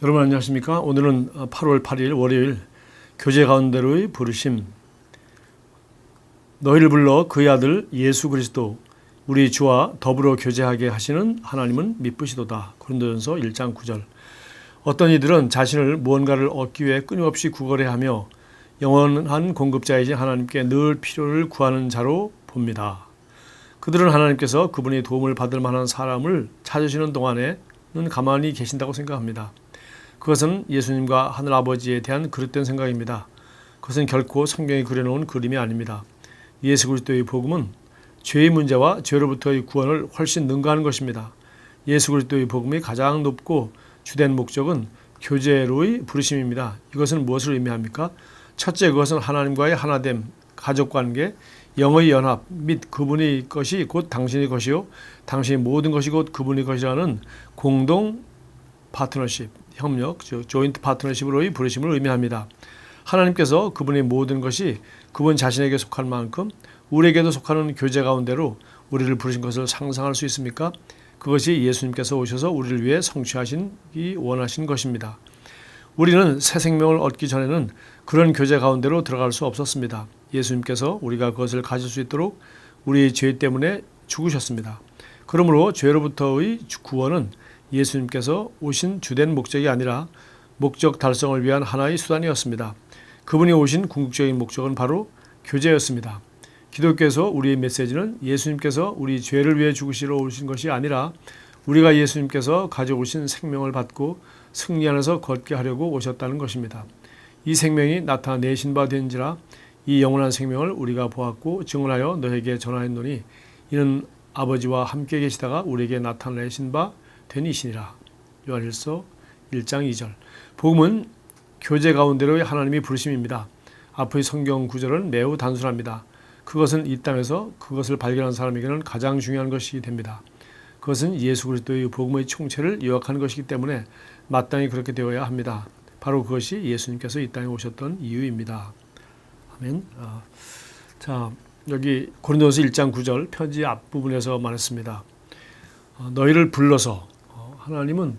여러분 안녕하십니까? 오늘은 8월 8일 월요일 교제 가운데로의 부르심. 너희를 불러 그의 아들 예수 그리스도 우리 주와 더불어 교제하게 하시는 하나님은 미쁘시도다. 고린도전서 1장 9절. 어떤 이들은 자신을 무언가를 얻기 위해 끊임없이 구걸해하며 영원한 공급자이신 하나님께 늘 필요를 구하는 자로 봅니다. 그들은 하나님께서 그분이 도움을 받을 만한 사람을 찾으시는 동안에는 가만히 계신다고 생각합니다. 그것은 예수님과 하늘아버지에 대한 그릇된 생각입니다. 그것은 결코 성경이 그려놓은 그림이 아닙니다. 예수 그리스도의 복음은 죄의 문제와 죄로부터의 구원을 훨씬 능가하는 것입니다. 예수 그리스도의 복음이 가장 높고 주된 목적은 교제로의 부르심입니다. 이것은 무엇을 의미합니까? 첫째, 그것은 하나님과의 하나됨, 가족관계, 영의 연합 및 그분의 것이 곧 당신의 것이요 당신의 모든 것이 곧 그분의 것이라는 공동 파트너십, 협력, 조인트 파트너십으로의 부르심을 의미합니다. 하나님께서 그분의 모든 것이 그분 자신에게 속할 만큼 우리에게도 속하는 교제 가운데로 우리를 부르신 것을 상상할 수 있습니까? 그것이 예수님께서 오셔서 우리를 위해 성취하시기 원하신 것입니다. 우리는 새 생명을 얻기 전에는 그런 교제 가운데로 들어갈 수 없었습니다. 예수님께서 우리가 그것을 가질 수 있도록 우리의 죄 때문에 죽으셨습니다. 그러므로 죄로부터의 구원은 예수님께서 오신 주된 목적이 아니라 목적 달성을 위한 하나의 수단이었습니다. 그분이 오신 궁극적인 목적은 바로 교제였습니다. 기독교에서 우리의 메시지는 예수님께서 우리 죄를 위해 죽으시러 오신 것이 아니라 우리가 예수님께서 가져오신 생명을 받고 승리 안에서 걷게 하려고 오셨다는 것입니다. 이 생명이 나타내신 바 된지라 이 영원한 생명을 우리가 보았고 증언하여 너에게 전하였노니 이는 아버지와 함께 계시다가 우리에게 나타내신 바 되니시니라. 요한일서 1장 2절. 복음은 교제 가운데로의 하나님의 부르심입니다. 앞의 성경 구절은 매우 단순합니다. 그것은 이 땅에서 그것을 발견한 사람에게는 가장 중요한 것이 됩니다. 그것은 예수 그리스도의 복음의 총체를 요약하는 것이기 때문에 마땅히 그렇게 되어야 합니다. 바로 그것이 예수님께서 이 땅에 오셨던 이유입니다. 아멘. 자, 여기 고린도서 1장 9절 편지 앞부분에서 말했습니다. 너희를 불러서 하나님은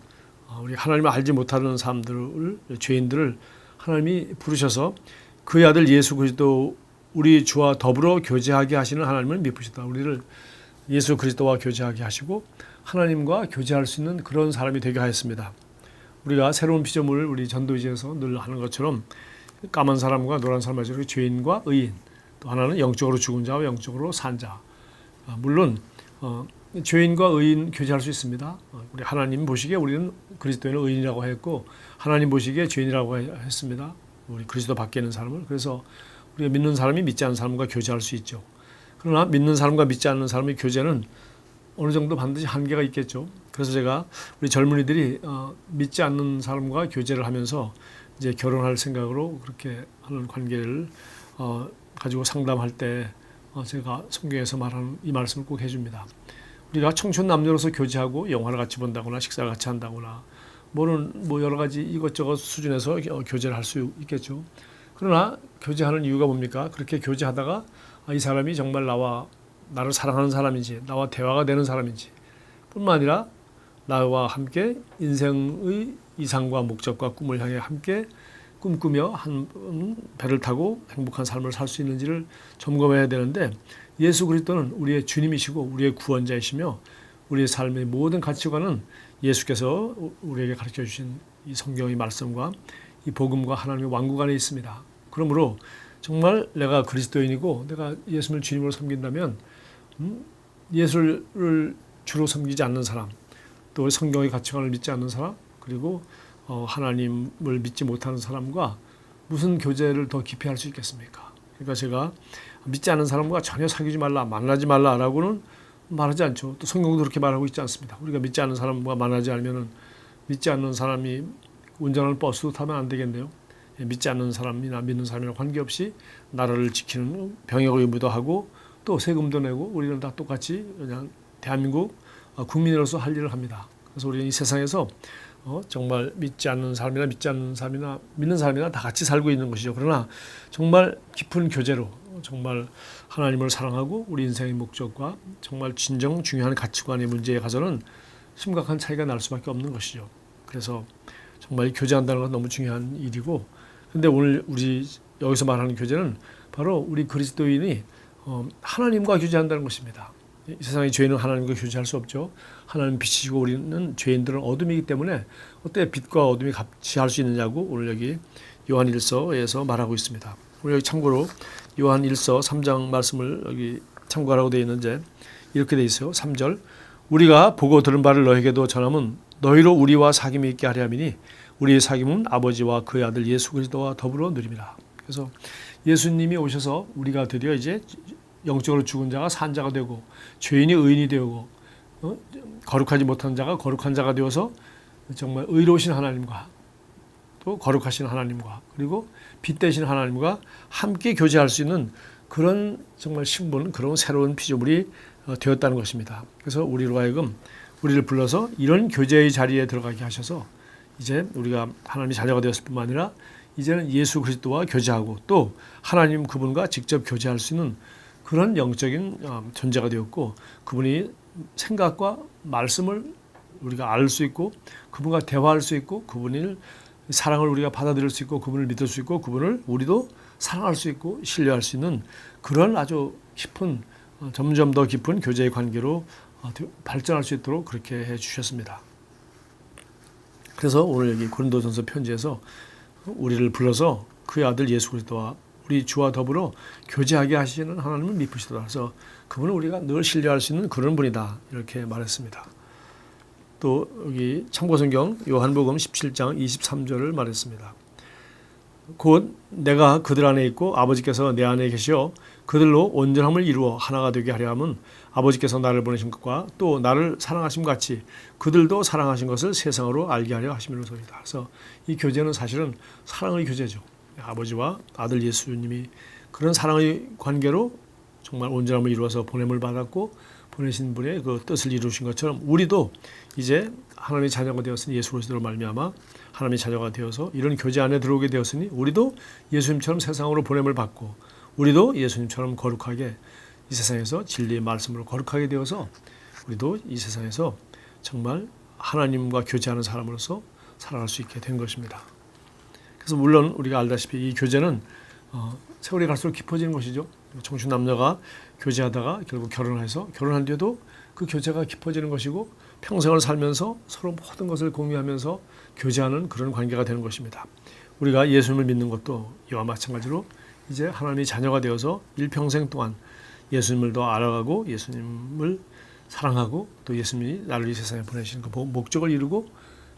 우리 하나님을 알지 못하는 사람들을 죄인들을 하나님이 부르셔서 그의 아들 예수 그리스도 우리 주와 더불어 교제하게 하시는 하나님을 미쁘시다. 우리를 예수 그리스도와 교제하게 하시고 하나님과 교제할 수 있는 그런 사람이 되게 하였습니다. 우리가 새로운 피조물을 우리 전도지에서 늘 하는 것처럼 까만 사람과 노란 사람 마찬가지로 죄인과 의인, 또 하나는 영적으로 죽은 자와 영적으로 산 자. 물론 죄인과 의인 교제할 수 있습니다. 우리 하나님 보시기에 우리는 그리스도인은 의인이라고 했고 하나님 보시기에 죄인이라고 했습니다. 우리 그리스도 밖에 있는 사람을. 그래서 우리가 믿는 사람이 믿지 않는 사람과 교제할 수 있죠. 그러나 믿는 사람과 믿지 않는 사람의 교제는 어느 정도 반드시 한계가 있겠죠. 그래서 제가 우리 젊은이들이 믿지 않는 사람과 교제를 하면서 이제 결혼할 생각으로 그렇게 하는 관계를 가지고 상담할 때 제가 성경에서 말하는 이 말씀을 꼭 해줍니다. 우리가 청춘 남녀로서 교제하고 영화를 같이 본다거나 식사를 같이 한다거나 뭐 여러 가지 이것저것 수준에서 교제를 할 수 있겠죠. 그러나 교제하는 이유가 뭡니까? 그렇게 교제하다가 이 사람이 정말 나를 사랑하는 사람인지 나와 대화가 되는 사람인지 뿐만 아니라 나와 함께 인생의 이상과 목적과 꿈을 향해 함께 꿈꾸며 한 배를 타고 행복한 삶을 살 수 있는지를 점검해야 되는데 예수 그리스도는 우리의 주님이시고 우리의 구원자이시며 우리의 삶의 모든 가치관은 예수께서 우리에게 가르쳐 주신 이 성경의 말씀과 이 복음과 하나님의 왕국 안에 있습니다. 그러므로 정말 내가 그리스도인이고 내가 예수를 주님으로 섬긴다면 예수를 주로 섬기지 않는 사람, 또 성경의 가치관을 믿지 않는 사람, 그리고 하나님을 믿지 못하는 사람과 무슨 교제를 더 깊이 할 수 있겠습니까? 그러니까 제가 믿지 않는 사람과 전혀 사귀지 말라, 만나지 말라라고는 말하지 않죠. 또 성경도 그렇게 말하고 있지 않습니다. 우리가 믿지 않는 사람과 만나지 않으면 믿지 않는 사람이 운전하는 버스도 타면 안 되겠네요. 믿지 않는 사람이나 믿는 사람이랑 관계없이 나라를 지키는 병역 의무도 하고 또 세금도 내고 우리는 다 똑같이 그냥 대한민국 국민으로서 할 일을 합니다. 그래서 우리는 이 세상에서 정말 믿지 않는 사람이나 믿지 않는 사람이나 믿는 사람이나 다 같이 살고 있는 것이죠. 그러나 정말 깊은 교제로 정말 하나님을 사랑하고 우리 인생의 목적과 정말 진정 중요한 가치관의 문제에 가서는 심각한 차이가 날 수밖에 없는 것이죠. 그래서 정말 교제한다는 건 너무 중요한 일이고, 근데 오늘 우리 여기서 말하는 교제는 바로 우리 그리스도인이 하나님과 교제한다는 것입니다. 이 세상의 죄인은 하나님과 교제할 수 없죠. 하나님 빛이시고 우리는 죄인들은 어둠이기 때문에 어떻게 빛과 어둠이 같이 할 수 있느냐고 오늘 여기 요한 1서에서 말하고 있습니다. 우리 여기 참고로 요한 1서 3장 말씀을 여기 참고하라고 되어 있는데 이렇게 되어 있어요. 3절 우리가 보고 들은 바를 너에게도 전함은 너희로 우리와 사귐이 있게 하려 함이니 우리의 사귐은 아버지와 그의 아들 예수 그리스도와 더불어 누림이라. 그래서 예수님이 오셔서 우리가 드디어 이제 영적으로 죽은 자가 산 자가 되고 죄인이 의인이 되고 거룩하지 못한 자가 거룩한 자가 되어서 정말 의로우신 하나님과 또 거룩하신 하나님과 그리고 빛 되신 하나님과 함께 교제할 수 있는 그런 정말 신분, 그런 새로운 피조물이 되었다는 것입니다. 그래서 우리로 하여금 우리를 불러서 이런 교제의 자리에 들어가게 하셔서 이제 우리가 하나님의 자녀가 되었을 뿐만 아니라 이제는 예수 그리스도와 교제하고 또 하나님 그분과 직접 교제할 수 있는 그런 영적인 존재가 되었고 그분이 생각과 말씀을 우리가 알 수 있고 그분과 대화할 수 있고 그분의 사랑을 우리가 받아들일 수 있고 그분을 믿을 수 있고 그분을 우리도 사랑할 수 있고 신뢰할 수 있는 그런 아주 깊은 점점 더 깊은 교제의 관계로 발전할 수 있도록 그렇게 해 주셨습니다. 그래서 오늘 여기 고린도전서 편지에서 우리를 불러서 그의 아들 예수 그리스도와 우리 주와 더불어 교제하게 하시는 하나님을 미쁘시도다. 그래서 그분은 우리가 늘 신뢰할 수 있는 그런 분이다. 이렇게 말했습니다. 또 여기 참고성경 요한복음 17장 23절을 말했습니다. 곧 내가 그들 안에 있고 아버지께서 내 안에 계시어 그들로 온전함을 이루어 하나가 되게 하려 함은 아버지께서 나를 보내신 것과 또 나를 사랑하심 같이 그들도 사랑하신 것을 세상으로 알게 하려 하심이로소이다. 그래서 이 교제는 사실은 사랑의 교제죠. 아버지와 아들 예수님이 그런 사랑의 관계로 정말 온전함을 이루어서 보냄을 받았고 보내신 분의 그 뜻을 이루신 것처럼 우리도 이제 하나님의 자녀가 되었으니 예수 그리스도로 말미암아 하나님의 자녀가 되어서 이런 교제 안에 들어오게 되었으니 우리도 예수님처럼 세상으로 보냄을 받고 우리도 예수님처럼 거룩하게 이 세상에서 진리의 말씀으로 거룩하게 되어서 우리도 이 세상에서 정말 하나님과 교제하는 사람으로서 살아갈 수 있게 된 것입니다. 그래서 물론 우리가 알다시피 이 교제는 세월이 갈수록 깊어지는 것이죠. 청춘 남녀가 교제하다가 결국 결혼해서 결혼한 뒤에도 그 교제가 깊어지는 것이고 평생을 살면서 서로 모든 것을 공유하면서 교제하는 그런 관계가 되는 것입니다. 우리가 예수님을 믿는 것도 이와 마찬가지로 이제 하나님의 자녀가 되어서 일평생 동안 예수님을 더 알아가고 예수님을 사랑하고 또 예수님이 나를 이 세상에 보내시는 그 목적을 이루고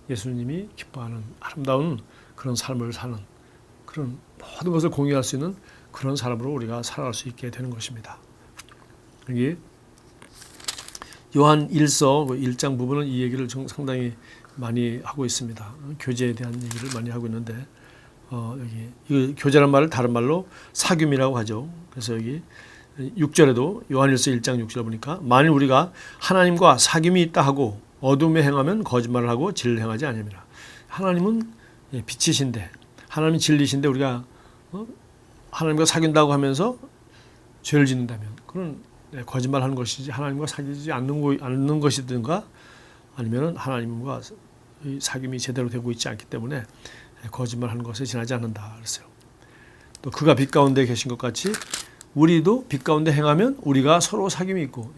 예수님이 기뻐하는 아름다운 그런 삶을 사는 그런 모든 것을 공유할 수 있는 그런 사람으로 우리가 살아갈 수 있게 되는 것입니다. 여기 요한 1서 1장 부분은 이 얘기를 상당히 많이 하고 있습니다. 교제에 대한 얘기를 많이 하고 있는데 여기 이 교제란 말을 다른 말로 사귐이라고 하죠. 그래서 여기 6절에도 요한 1서 1장 6절 보니까 만일 우리가 하나님과 사귐이 있다 하고 어둠에 행하면 거짓말을 하고 진리를 행하지 아니함이라. 하나님은 빛이신데 하나님이 진리신데 우리가 하나님과 사귄다고 하면서 죄를 짓는다면 그건 거짓말하는 것이지 하나님과 사귀지 않는 것이든가 아니면 하나님과 사귐이 제대로 되고 있지 않기 때문에 거짓말하는 것에 지나지 않는다 그랬어요. 또 그가 빛 가운데 계신 것 같이 우리도 빛 가운데 행하면 우리가 서로 사귐이 있고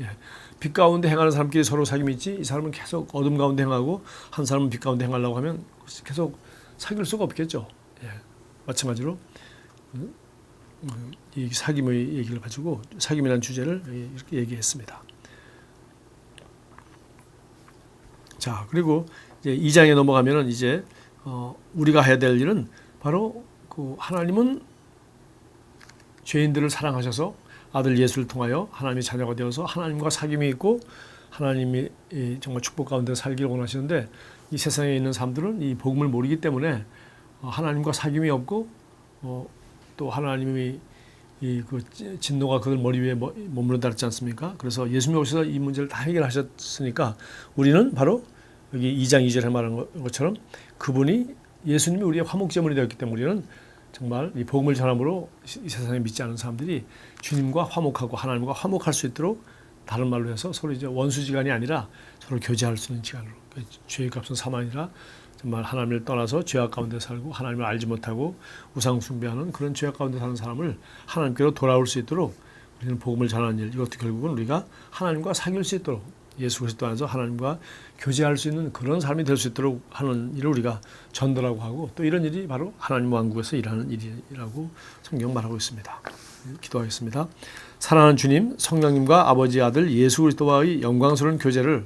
빛 가운데 행하는 사람끼리 서로 사귐이 있지 이 사람은 계속 어둠 가운데 행하고 한 사람은 빛 가운데 행하려고 하면 계속 사귈 수가 없겠죠. 마찬가지로 이 사귐의 얘기를 가지고 사귐이라는 주제를 이렇게 얘기했습니다. 자, 그리고 이제 2장에 넘어가면은 이제 우리가 해야 될 일은 바로 그 하나님은 죄인들을 사랑하셔서 아들 예수를 통하여 하나님의 자녀가 되어서 하나님과 사귐이 있고 하나님이 정말 축복 가운데 살기를 원하시는데 이 세상에 있는 사람들은 이 복음을 모르기 때문에 하나님과 사귐이 없고 또 하나님이 그 진노가 그들 머리 위에 머무른다 그랬지 않습니까? 그래서 예수님이 오셔서 이 문제를 다 해결하셨으니까 우리는 바로 여기 2장 2절에 말한 것처럼 그분이 예수님이 우리의 화목제물이 되었기 때문에 우리는 정말 이 복음을 전함으로 이 세상에 믿지 않은 사람들이 주님과 화목하고 하나님과 화목할 수 있도록 다른 말로 해서 서로 이제 원수지간이 아니라 서로 교제할 수 있는 지간으로 죄의 값은 사망이라 정말 하나님을 떠나서 죄악 가운데 살고 하나님을 알지 못하고 우상 숭배하는 그런 죄악 가운데 사는 사람을 하나님께로 돌아올 수 있도록 우리는 복음을 전하는 일, 이것도 결국은 우리가 하나님과 사귈 수 있도록 예수 그리스도 안에서 하나님과 교제할 수 있는 그런 삶이 될 수 있도록 하는 일을 우리가 전도라고 하고, 또 이런 일이 바로 하나님 왕국에서 일하는 일이라고 성경 말하고 있습니다. 기도하겠습니다. 사랑하는 주님, 성령님과 아버지 아들 예수 그리스도와의 영광스러운 교제를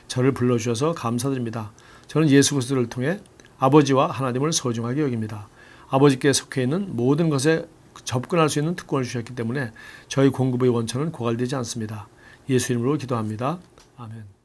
저를 불러주셔서 감사드립니다. 저는 예수 그리스도를 통해 아버지와 하나님을 소중하게 여깁니다. 아버지께 속해 있는 모든 것에 접근할 수 있는 특권을 주셨기 때문에 저희 공급의 원천은 고갈되지 않습니다. 예수 이름으로 기도합니다. 아멘.